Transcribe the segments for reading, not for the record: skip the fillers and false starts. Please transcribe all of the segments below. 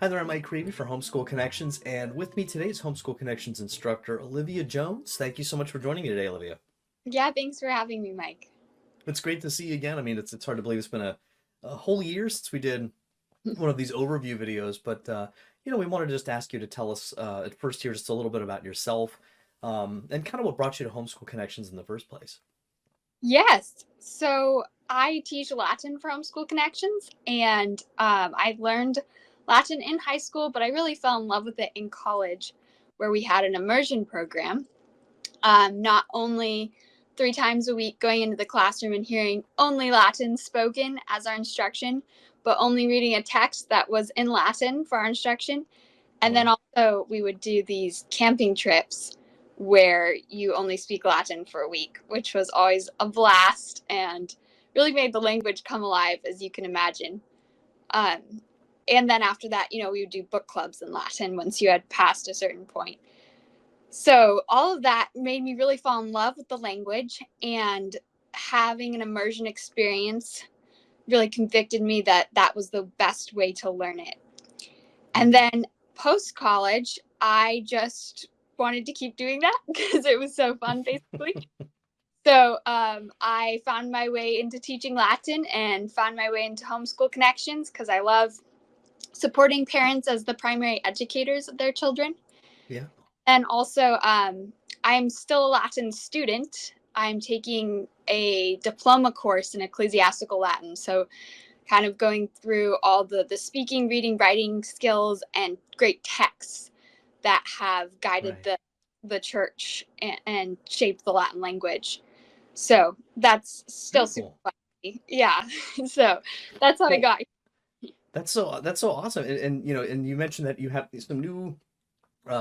Hi there, I'm Mike Creevy for Homeschool Connections, and with me today is Homeschool Connections instructor Olivia Jones. Thank you so much for joining me today, Olivia. Yeah, thanks for having me, Mike. It's great to see you again. I mean, it's hard to believe it's been a whole year since we did one of these overview videos, but we wanted to just ask you to tell us at first here just a little bit about yourself, and kind of what brought you to Homeschool Connections in the first place. Yes. So I teach Latin for Homeschool Connections, and I learned Latin in high school, but I really fell in love with it in college, where we had an immersion program. Not only 3 times a week going into the classroom and hearing only Latin spoken as our instruction, but only reading a text that was in Latin for our instruction. Oh, And then wow. also we would do these camping trips where you only speak Latin for a week, which was always a blast and really made the language come alive, as you can imagine. Um, and then after that, we would do book clubs in Latin once you had passed a certain point. So all of that made me really fall in love with the language, and having an immersion experience really convicted me that that was the best way to learn it. And Mhm. then post college, I just wanted to keep doing that because it was so fun, basically. So I found my way into teaching Latin and found my way into Homeschool Connections because I love supporting parents as the primary educators of their children. Yeah. And also, I'm still a Latin student. I'm taking a diploma course in ecclesiastical Latin. So kind of going through all the speaking, reading, writing skills and great texts that have guided Right. the church and shaped the Latin language. So that's still Very super cool. funny. Yeah. So that's how I Well, got here. that's so awesome. And you mentioned that you have some new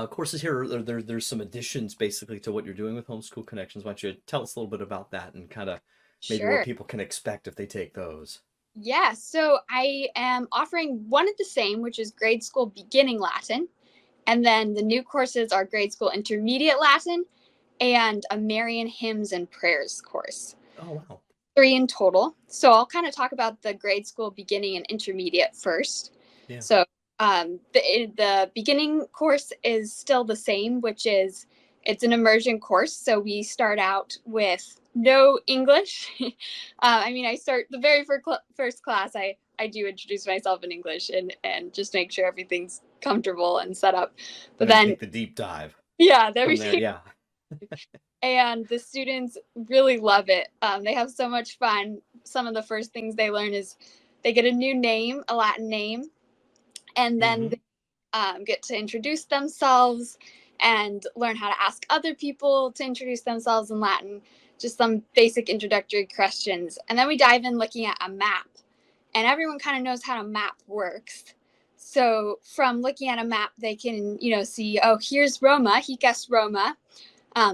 courses here. There's some additions basically to what you're doing with Homeschool Connections. Why don't you tell us a little bit about that and kind of maybe what Sure. people can expect if they take those? Yeah. So I am offering one of the same, which is grade school beginning Latin. And then the new courses are grade school intermediate Latin and a Marian hymns and prayers course. Oh, wow. 3 in total. So I'll kind of talk about the grade school beginning and intermediate first. Yeah. So the beginning course is still the same, which is it's an immersion course. So we start out with no English. I mean, I start the very first class. I do introduce myself in English and just make sure everything's comfortable and set up. But And then then take the deep dive yeah, from there. everything Yeah. and the students really love it. They have so much fun. Some of the first things they learn is they get a new name, a Latin name, and then Hmm. they get to introduce themselves and learn how to ask other people to introduce themselves in Latin, just some basic introductory questions. And then we dive in looking at a map, and everyone kind of knows how a map works. So from looking at a map, they can, see, oh, here's Roma. He guessed Roma.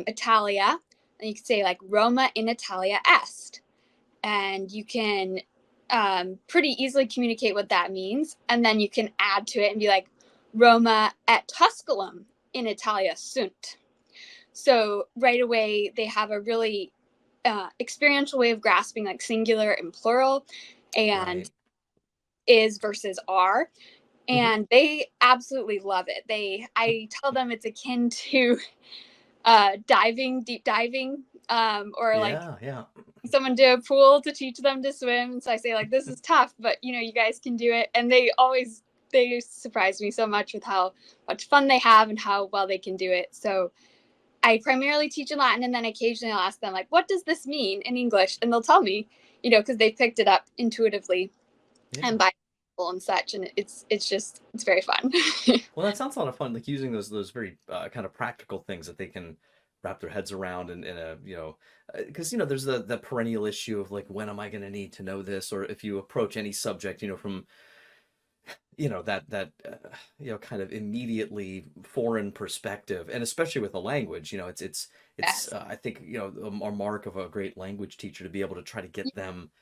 Italia, and you can say like Roma in Italia est, and you can pretty easily communicate what that means, and then you can add to it and be like Roma et Tusculum in Italia sunt. So right away they have a really experiential way of grasping like singular and plural, and Right. is versus are. Hmm. And they absolutely love it. I tell them it's akin to deep diving, or like Yeah. Yeah. someone do a pool to teach them to swim. So I say like, this is tough, but you guys can do it. And they surprise me so much with how much fun they have and how well they can do it. So I primarily teach in Latin, and then occasionally I'll ask them like, what does this mean in English? And they'll tell me, because they picked it up intuitively and Yeah. by and such. And it's very fun. Well, that sounds a lot of fun, like using those very kind of practical things that they can wrap their heads around in a, because there's the perennial issue of like, when am I going to need to know this? Or if you approach any subject, from that kind of immediately foreign perspective, and especially with a language, it's Yes. I think a mark of a great language teacher to be able to try to get them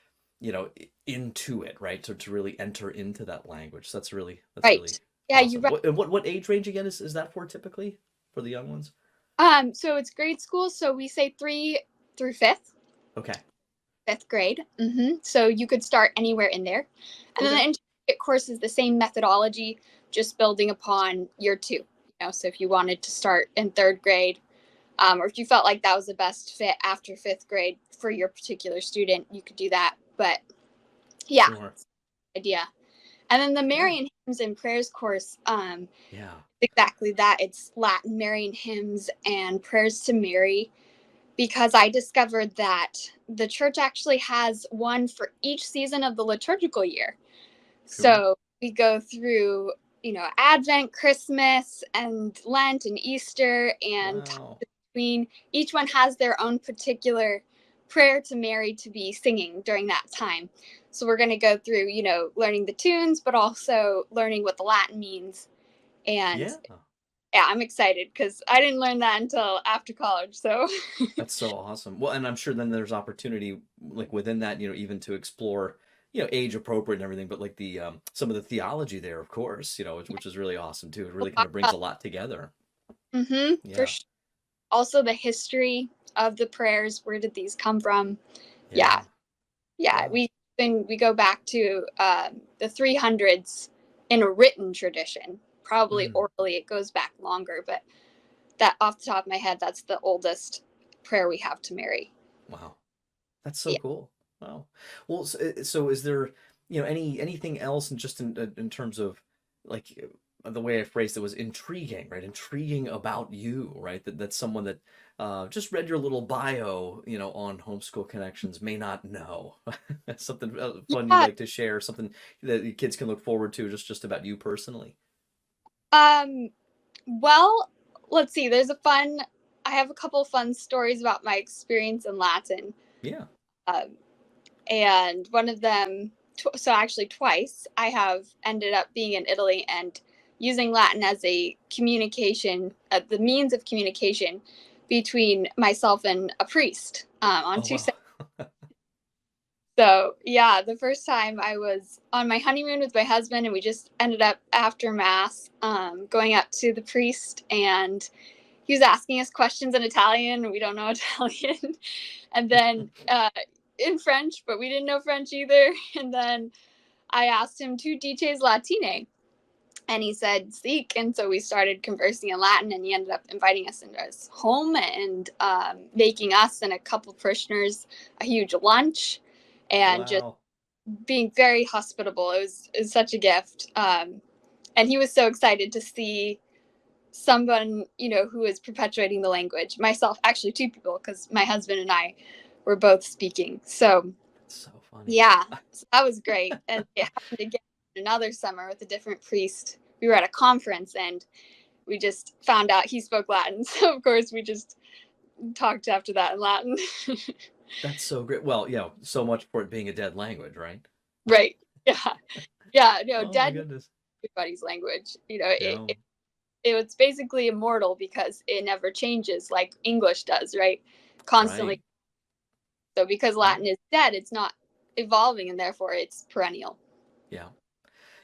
into it, right? To really enter into that language. So that's Right. really Yeah, you awesome. What age range again is that for, typically for the young ones? So it's grade school. So we say 3 through Okay. fifth grade. So you could start anywhere in there. And then Okay. the course is the same methodology, just building upon year two. So if you wanted to start in third grade, or if you felt like that was the best fit after fifth grade for your particular student, you could do that. But yeah, Sure. idea. And then the Yeah. Marian Hymns and Prayers course, Yeah. exactly that. It's Latin Marian hymns and prayers to Mary, because I discovered that the church actually has one for each season of the liturgical year. Cool. So we go through, Advent, Christmas, and Lent and Easter, and Wow. between each one has their own particular prayer to Mary to be singing during that time. So we're going to go through, learning the tunes, but also learning what the Latin means. And Yeah. yeah, I'm excited because I didn't learn that until after college. So That's so awesome. Well, and I'm sure then there's opportunity like within that, even to explore, age appropriate and everything, but like the some of the theology there, of course, which is really awesome too. It really kind of brings a lot together. for Yeah. sure. Also the history of the prayers. Where did these come from? Yeah, Yeah. yeah. Wow. We go back to the 300s in a written tradition. Probably Mm, orally, it goes back longer, but that off the top of my head, that's the oldest prayer we have to Mary. wow. That's so Yeah. cool. Wow. Well, so is there, anything else, and just in terms of like the way I phrased it was intriguing, right? Intriguing about you, right? That's someone that just read your little bio, on Homeschool Connections may not know. Something fun you'd Yeah. like to share, something that the kids can look forward to, just about you personally. Um. Well, let's see. I have a couple fun stories about my experience in Latin. Yeah. Um, and one of them, so actually twice, I have ended up being in Italy and using Latin as a communication, the means of communication between myself and a priest on Oh two. wow. So yeah, the first time I was on my honeymoon with my husband, and we just ended up after mass going up to the priest, and he was asking us questions in Italian, and we don't know Italian, and then in French, but we didn't know French either. And then I asked him tu dices Latine, and he said "Seek," and so we started conversing in Latin, and he ended up inviting us into his home and making us and a couple parishioners a huge lunch, and just Wow. being very hospitable. It was such a gift. And he was so excited to see someone, who is perpetuating the language. Myself, actually, two people, because my husband and I were both speaking. So, That's so funny. yeah, so that was great. And it happened again another summer with a different priest. We were at a conference and we just found out he spoke Latin. So, of course, we just talked after that in Latin. That's so great. Well, so much for it being a dead language, right? Right. Yeah. Yeah. No, Oh my dead goodness. everybody's language. Yeah. It was basically immortal because it never changes like English does, right? Constantly. Right. So because Yeah. Latin is dead, it's not evolving, and therefore it's perennial. Yeah.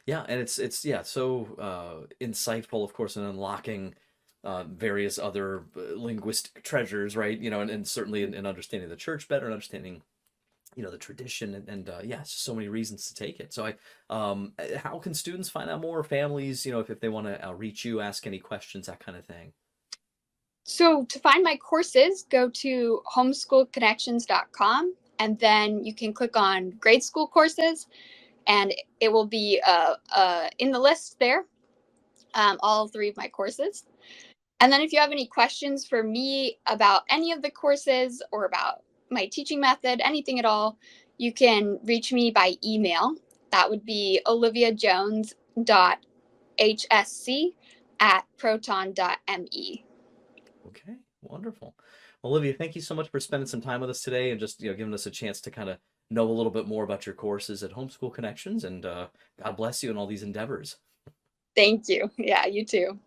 Yeah, and it's yeah, so insightful, of course, in unlocking various other linguistic treasures, right? And certainly in understanding the church better, and understanding, the tradition, and yeah, it's just so many reasons to take it. So how can students find out more? Families, if they want to reach you, ask any questions, that kind of thing. So to find my courses, go to homeschoolconnections.com, and then you can click on grade school courses, and it will be in the list there, all three of my courses. And then if you have any questions for me about any of the courses or about my teaching method, anything at all, you can reach me by email. That would be oliviajones.hsc@proton.me. Okay, wonderful. Olivia, thank you so much for spending some time with us today, and just giving us a chance to kind of know a little bit more about your courses at Homeschool Connections, and God bless you in all these endeavors. Thank you. Yeah, you too.